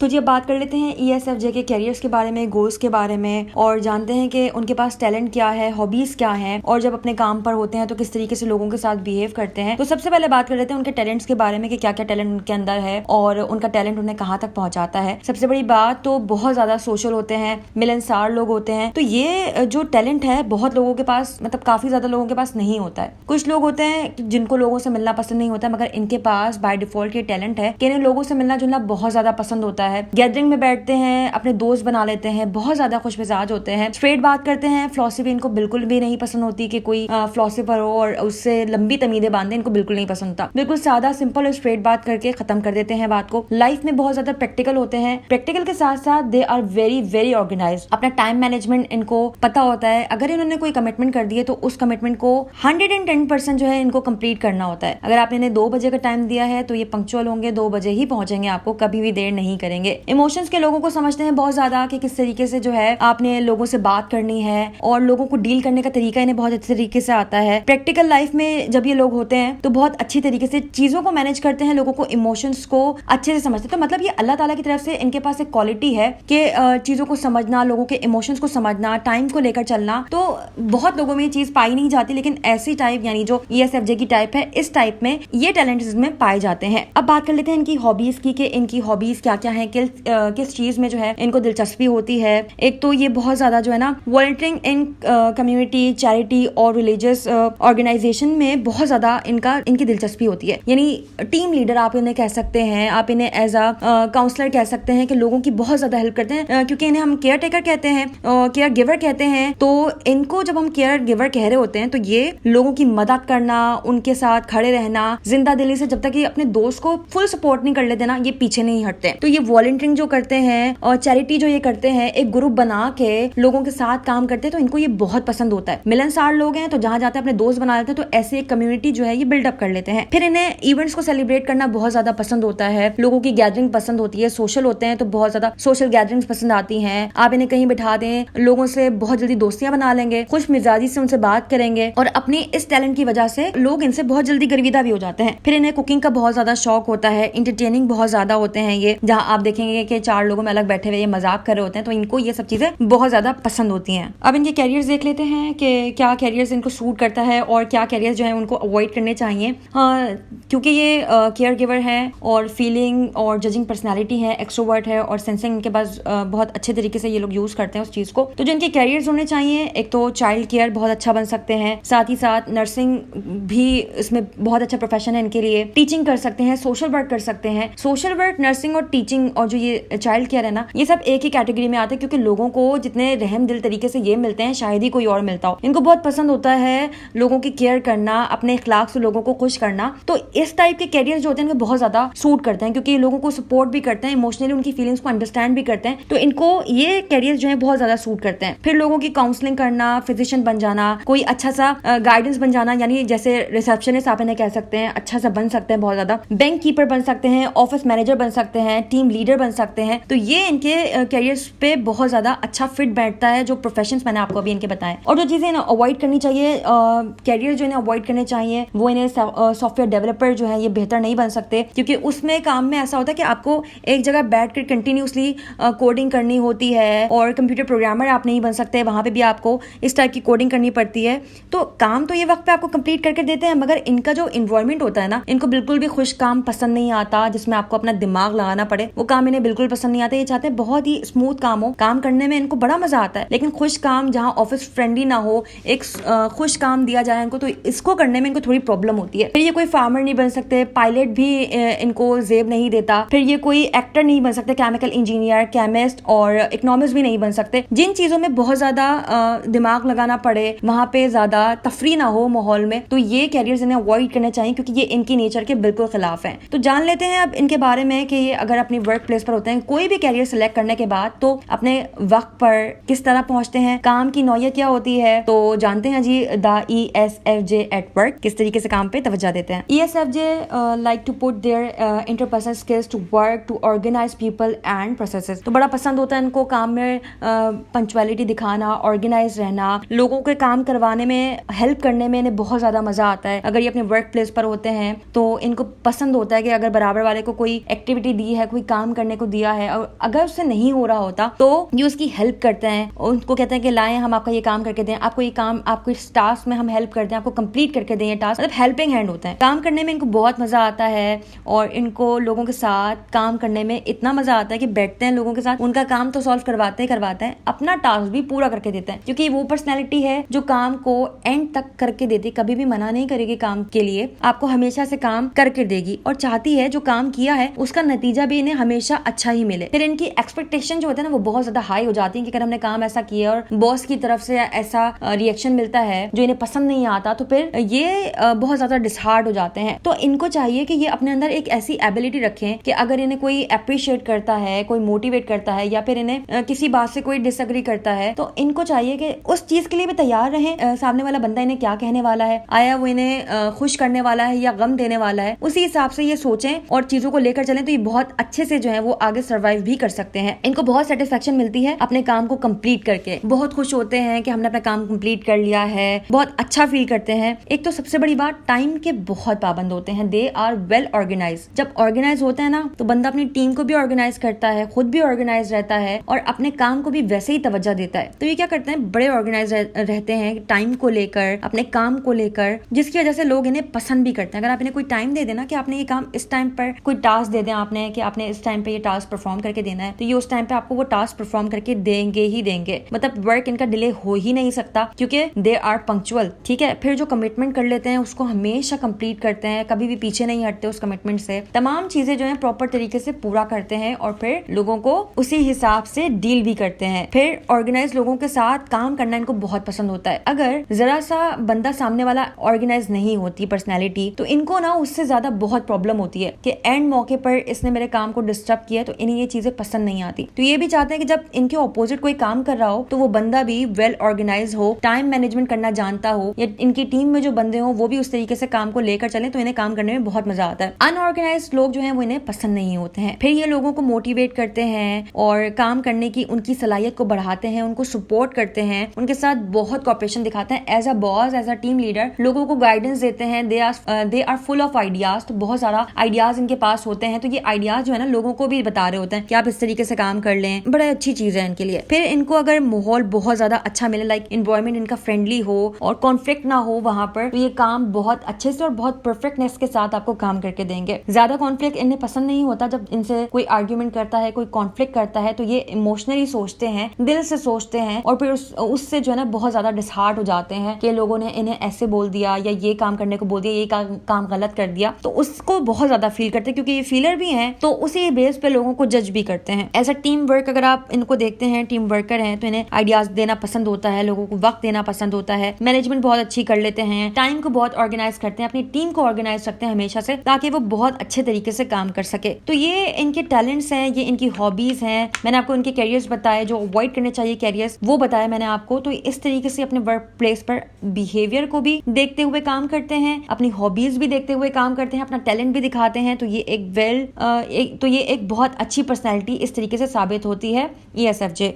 तो जी अब बात कर लेते हैं ESFJ के कैरियर्स के बारे में, गोल्स के बारे में, और जानते हैं कि उनके पास टैलेंट क्या है, हॉबीज क्या है, और जब अपने काम पर होते हैं तो किस तरीके से लोगों के साथ बिहेव करते हैं। तो सबसे पहले बात कर लेते हैं उनके टैलेंट्स के बारे में कि क्या क्या टैलेंट उनके अंदर है और उनका टैलेंट उन्हें कहाँ तक पहुंचाता है। सबसे बड़ी बात तो बहुत ज्यादा सोशल होते हैं, मिलनसार लोग होते हैं। तो ये जो टैलेंट है बहुत लोगों के पास, मतलब काफी ज्यादा लोगों के पास नहीं होता है। कुछ लोग होते हैं जिनको लोगों से मिलना पसंद नहीं होता, मगर इनके पास बाय डिफॉल्ट ये टैलेंट है कि इन्हें लोगों से मिलना जुलना बहुत ज्यादा पसंद होता है। गैदरिंग में बैठते हैं, अपने दोस्त बना लेते हैं, बहुत ज्यादा खुश मिजाज होते हैं। स्ट्रेट बात करते हैं, फिलॉसफी इनको बिल्कुल भी नहीं पसंद होती कि कोई फिलोसोफर हो और उससे लंबी तमीदें बांधे, इनको बिल्कुल नहीं पसंद था। बिल्कुल सादा सिंपल और स्ट्रेट बात करके खत्म कर देते हैं बात को। लाइफ में बहुत ज्यादा प्रैक्टिकल होते हैं, प्रैक्टिकल के साथ साथ they are very very organized. अपना टाइम मैनेजमेंट इनको पता होता है। अगर इन्होंने कोई कमिटमेंट कर दी है तो उस कमिटमेंट को 110% जो है इनको कंप्लीट करना होता है। अगर आपने इन्हें 2 बजे का टाइम दिया है तो ये पंक्चुअल होंगे, 2 बजे ही पहुंचेंगे, आपको कभी भी देर नहीं करेंगे। इमोशंस के लोगों को समझते हैं बहुत ज्यादा कि किस तरीके से जो है आपने लोगों से बात करनी है और लोगों को डील करने का तरीका इन्हें बहुत अच्छे तरीके से आता है। प्रैक्टिकल लाइफ में जब ये लोग होते हैं तो बहुत अच्छी तरीके से चीजों को मैनेज करते हैं, लोगों को इमोशंस को अच्छे से समझते हैं। तो मतलब ये अल्लाह ताला की तरफ से इनके पास एक क्वालिटी है कि चीजों को समझना, लोगों के इमोशंस को समझना, टाइम को लेकर चलना। तो बहुत लोगों में ये चीज पाई नहीं जाती, लेकिन ऐसी टाइप यानी जो ESFJ की टाइप है, इस टाइप में ये टैलेंट इसमें पाए जाते हैं। अब बात कर लेते हैं इनकी हॉबीज की कि इनकी हॉबीज क्या क्या है, किस चीज में जो है इनको दिलचस्पी होती है। एक तो ये बहुत ज्यादा जो है ना वॉलंटियरिंग इन कम्युनिटी, चैरिटी और रिलीजियस ऑर्गेनाइजेशन में बहुत ज्यादा इनकी दिलचस्पी होती है। यानी टीम लीडर आप इन्हें कह सकते हैं, आप इन्हें एज अ काउंसलर कह सकते हैं कि लोगों की बहुत ज्यादा हेल्प करते हैं, क्योंकि इन्हें हम केयर टेकर कहते हैं, केयर गिवर कहते हैं। तो इनको जब हम केयर गिवर कह रहे होते हैं तो ये लोगों की मदद करना, उनके साथ खड़े रहना, जिंदा दिली से जब तक ये अपने दोस्त को फुल सपोर्ट नहीं कर लेते ना, ये पीछे नहीं हटते। तो ये वॉलंटियरिंग जो करते हैं और चैरिटी जो ये करते हैं, एक ग्रुप बना के लोगों के साथ काम करते हैं, तो इनको ये बहुत पसंद होता है। मिलनसार लोग हैं तो जहां जाते हैं अपने दोस्त बना लेते हैं, तो ऐसे एक कम्युनिटी जो है ये बिल्डअप कर लेते हैं। फिर इन्हें इवेंट्स को सेलिब्रेट करना बहुत ज्यादा पसंद होता है, लोगों की गैदरिंग पसंद होती है, सोशल होते हैं तो बहुत ज्यादा सोशल गैदरिंग्स पसंद आती हैं। आप इन्हें कहीं बिठा दें, लोगों से बहुत जल्दी दोस्तियां बना लेंगे, खुश मिजाजी से उनसे बात करेंगे, और अपनी इस टैलेंट की वजह से लोग इनसे बहुत जल्दी गर्विदा भी हो जाते हैं। फिर इन्हें कुकिंग का बहुत ज्यादा शौक होता है, इंटरटेनिंग बहुत ज्यादा होते हैं ये, जहां आप देखेंगे कि 4 लोगों में अलग बैठे हुए ये मजाक कर रहे होते हैं, तो इनको ये सब चीजें बहुत ज्यादा पसंद होती हैं। अब इनके कैरियर्स देख लेते हैं कि क्या कैरियर्स इनको सूट करता है और क्या कैरियर्स जो है उनको अवॉइड करने चाहिए। क्योंकि ये केयर गिवर है और फीलिंग और जजिंग पर्सनैलिटी है, एक्सट्रोवर्ट है और सेंसिंग इनके पास बहुत अच्छे तरीके से ये लोग यूज करते हैं उस चीज को। तो जो इनके कैरियर्स होने चाहिए, एक तो चाइल्ड केयर बहुत अच्छा बन सकते हैं, साथ ही साथ नर्सिंग भी इसमें बहुत अच्छा प्रोफेशन है इनके लिए। टीचिंग कर सकते हैं, सोशल वर्क कर सकते हैं। सोशल वर्क, नर्सिंग और टीचिंग और जो ये चाइल्ड केयर है ना, ये सब एक ही कैटेगरी में आते हैं, क्योंकि लोगों को जितने रहम दिल तरीके से ये मिलते हैं शायद ही कोई और मिलता हो। इनको बहुत पसंद होता है लोगों की केयर करना, अपने इखलाक से लोगों को खुश करना। तो इस टाइप के कैरियर जो होते हैं इनको बहुत ज्यादा सूट करते हैं, क्योंकि लोगों को सपोर्ट भी करते हैं, इमोशनली उनकी फीलिंग्स को अंडरस्टैंड भी करते हैं। तो इनको ये कैरियर जो है बहुत ज्यादा सूट करते हैं। फिर लोगों की काउंसलिंग करना, फिजिशियन बन जाना, कोई अच्छा सा गाइडेंस बन जाना, यानी जैसे रिसेप्शनिस्ट आप इन्हें कह सकते हैं, अच्छा सा बन सकते हैं बहुत ज्यादा। बैंक कीपर बन सकते हैं, ऑफिस मैनेजर बन सकते हैं, टीम लीडर बन सकते हैं। तो ये इनके कैरियर्स पे बहुत ज्यादा अच्छा फिट बैठता है, जो प्रोफेशंस मैंने आपको अभी इनके बताए। और जो चीजें अवॉइड करनी चाहिए, कैरियर जो इन्हें अवॉइड करने चाहिए, वो इन्हें सॉफ्टवेयर डेवलपर जो है ये बेहतर नहीं बन सकते, क्योंकि उसमें काम में ऐसा होता है कि आपको एक जगह बैठ कर कंटिन्यूसली कोडिंग करनी होती है, और कंप्यूटर प्रोग्रामर आप नहीं बन सकते, वहां पे भी आपको इस टाइप की कोडिंग करनी पड़ती है। तो काम तो ये वक्त पे आपको कंप्लीट करके देते हैं, मगर इनका जो इन्वायरमेंट होता है ना, इनको बिल्कुल भी खुश काम पसंद नहीं आता, जिसमें आपको अपना दिमाग लगाना पड़े, वो काम इन्हें बिल्कुल पसंद नहीं आता। ये चाहते हैं बहुत ही स्मूथ काम हो, काम करने में इनको बड़ा मजा आता है, लेकिन खुश काम जहाँ ऑफिस फ्रेंडली ना हो, एक खुश काम दिया जाए इनको, तो इसको करने में इनको थोड़ी प्रॉब्लम होती है। फिर ये कोई फार्मर नहीं बन सकते, पायलट भी इनको जेब नहीं देता। फिर ये कोई एक्टर नहीं बन सकते, केमिकल इंजीनियर, केमिस्ट और इकोनॉमिस्ट भी नहीं बन सकते। जिन चीजों में बहुत ज्यादा दिमाग लगाना पड़े, वहां पे ज्यादा तफरी ना हो माहौल में, तो ये कैरियर्स इन्हें अवॉइड करने चाहिए, क्योंकि ये इनकी नेचर के बिल्कुल खिलाफ हैं। तो जान लेते हैं अब इनके बारे में कि ये अगर अपनी वर्क प्लेस पर होते हैं, कोई भी कैरियर सिलेक्ट करने के बाद, तो अपने वक्त पर किस तरह पहुंचते हैं, काम की नौयत क्या होती है। तो जानते हैं जी द ESFJ एट वर्क किस तरीके से काम पे तवज्जो देते हैं। ESFJ like to put their interpersonal skills to work to organize people and processes. तो बड़ा पसंद होता है इनको काम में पंक्चुअलिटी दिखाना, ऑर्गेनाइज रहना, लोगों के काम करवाने में हेल्प करने में इन्हें बहुत ज्यादा मजा आता है। अगर ये अपने वर्क प्लेस पर होते हैं तो इनको पसंद होता है कि अगर बराबर वाले को कोई एक्टिविटी दी है, कोई काम काम करने को दिया है और अगर उससे नहीं हो रहा होता तो ये उसकी हेल्प करते हैं, उनको कहते हैं कि लाएं हम आपका ये काम करके दें, आपको ये काम, आपको इस टास्क में हम हेल्प करते हैं, आपको कंप्लीट करके दें ये टास्क। मतलब हेल्पिंग हैंड होता है। काम करने में इनको बहुत मजा आता है और इनको लोगों के साथ काम करने में इतना मजा आता है कि बैठते हैं लोगों के साथ, उनका काम तो सॉल्व करवाते हैं, अपना टास्क भी पूरा करके देते हैं, क्योंकि वो पर्सनैलिटी है जो काम को एंड तक करके देती, कभी भी मना नहीं करेगी काम के लिए, आपको हमेशा से काम करके देगी और चाहती है जो काम किया है उसका नतीजा भी इन्हें हमेशा अच्छा ही मिले। फिर इनकी एक्सपेक्टेशन जो होता है ना वो बहुत ज्यादा हाई हो जाती है कि अगर हमने काम ऐसा किया और बॉस की तरफ से ऐसा रिएक्शन मिलता है जो इन्हें पसंद नहीं आता तो फिर ये बहुत ज्यादा डिसहार्ट हो जाते हैं। तो इनको चाहिए कि ये अपने अंदर एक ऐसी एबिलिटी रखें कि अगर इन्हें कोई अप्रिशिएट करता है, कोई मोटिवेट करता है या फिर इन्हें किसी बात से कोई डिसएग्री करता है तो इनको चाहिए कि उस चीज के लिए भी तैयार रहें। सामने वाला बंदा इन्हें क्या कहने वाला है, आया वो इन्हें खुश करने वाला है या गम देने वाला है, उसी हिसाब से ये सोचें और चीजों को लेकर चलें तो ये बहुत अच्छे से जो है वो आगे सर्वाइव भी कर सकते हैं। इनको बहुत सेटिस्फेक्शन मिलती है अपने काम को कंप्लीट करके, बहुत खुश होते हैं कि हमने अपना काम कंप्लीट कर लिया है, बहुत अच्छा फील करते हैं। एक तो सबसे बड़ी बात, टाइम के बहुत पाबंद होते हैं, दे आर वेल ऑर्गेनाइज। जब ऑर्गेनाइज होता है ना तो बंदा अपनी टीम को भी ऑर्गेनाइज करता है, खुद भी ऑर्गेनाइज रहता है और अपने काम को भी वैसे ही तवज्जो देता है। तो ये क्या करते हैं, बड़े ऑर्गेनाइज रहते हैं टाइम को लेकर, अपने काम को लेकर, जिसकी वजह से लोग इन्हें पसंद भी करते हैं। अगर आप इन्हें कोई टाइम दे देना कि आपने ये काम इस टाइम पर, कोई टास्क दे दें आपने कि आपने इस टाइम पे ये टास्क परफॉर्म करके देना है, तो ये उस टाइम पे आपको वो टास्क परफॉर्म करके देंगे ही देंगे। मतलब वर्क इनका डिले हो ही नहीं सकता क्योंकि दे आर पंक्चुअल। ठीक है, फिर जो कमिटमेंट कर लेते हैं उसको हमेशा कंप्लीट करते हैं, कभी भी पीछे नहीं हटते उस कमिटमेंट से, तमाम चीजें जो है प्रॉपर तरीके से पूरा करते हैं और फिर लोगों को उसी हिसाब से डील भी करते हैं। फिर ऑर्गेनाइज लोगों के साथ काम करना इनको बहुत पसंद होता है। अगर जरा सा बंदा सामने वाला ऑर्गेनाइज नहीं होती पर्सनैलिटी तो इनको ना उससे ज्यादा बहुत प्रॉब्लम होती है कि एंड मौके पर इसने मेरे काम को डिस्टर्ब किया, तो इन्हें ये चीजें पसंद नहीं आती। तो ये भी चाहते हैं कि जब इनके ऑपोजिट कोई काम कर रहा हो तो वो बंदा भी वेल ऑर्गेनाइज हो, टाइम मैनेजमेंट करना जानता हो, या इनकी टीम में जो बंदे हो वो भी उस तरीके से काम को लेकर चले तो इन्हें काम करने में बहुत मजा आता है। अनऑर्गेनाइज लोग जो है वो इन्हें पसंद नहीं होते हैं। फिर ये लोगों को मोटिवेट करते हैं और काम करने की उनकी सलाहियत को बढ़ाते हैं, उनको सपोर्ट करते हैं, उनके साथ बहुत कोऑपरेशन दिखाते हैं। As a boss, as a team leader लोगों को गाइडेंस देते हैं। They are full of ideas. तो बहुत सारा आइडियाज इनके पास होते हैं, तो ये आइडियाज जो है ना लोगों को भी बता रहे होते हैं कि आप इस तरीके से काम कर लें, बड़ा अच्छी चीज है इनके लिए। फिर इनको अगर माहौल बहुत ज्यादा अच्छा मिले, लाइक एनवायरनमेंट इनका फ्रेंडली हो और कॉन्फ्लिक्ट ना हो वहां पर, तो ये काम बहुत अच्छे से और बहुत परफेक्टनेस के साथ आपको काम करके देंगे। ज्यादा कॉन्फ्लिक्ट इन्हें पसंद नहीं होता। जब इनसे कोई आर्ग्यूमेंट करता है, कोई कॉन्फ्लिक्ट करता है तो ये इमोशनली सोचते हैं, दिल से सोचते हैं और फिर उससे जो है ना बहुत ज्यादा डिसहार्ट हो जाते हैं कि लोगों ने इन्हें ऐसे बोल दिया या ये काम करने को बोल दिया, ये काम गलत कर दिया, तो उसको बहुत ज्यादा फील करते हैं क्योंकि ये फीलर भी हैं, तो उसी बेस पे लोगों को जज भी करते हैं। ऐसा टीम वर्क अगर आप इनको देखते हैं, टीम वर्कर हैं, तो इन्हें आइडियाज देना पसंद होता है, लोगों को वक्त देना पसंद होता है, मैनेजमेंट बहुत अच्छी कर लेते हैं, टाइम को बहुत ऑर्गेनाइज करते हैं, अपनी टीम को ऑर्गेनाइज रखते हैं हमेशा से ताकि वो बहुत अच्छे तरीके से काम कर सके। तो ये इनके टैलेंट्स हैं, ये इनकी हॉबीज हैं। मैंने आपको इनके कैरियर्स बताए, जो अवॉइड करने चाहिए कैरियर्स वो बताया मैंने आपको। तो इस तरीके से अपने वर्क प्लेस पर बिहेवियर को भी देखते हुए काम करते हैं, अपनी हॉबीज भी देखते हुए काम करते हैं, अपना टैलेंट भी दिखाते हैं। तो ये एक बहुत अच्छी पर्सनैलिटी इस तरीके से साबित होती है ESFJ।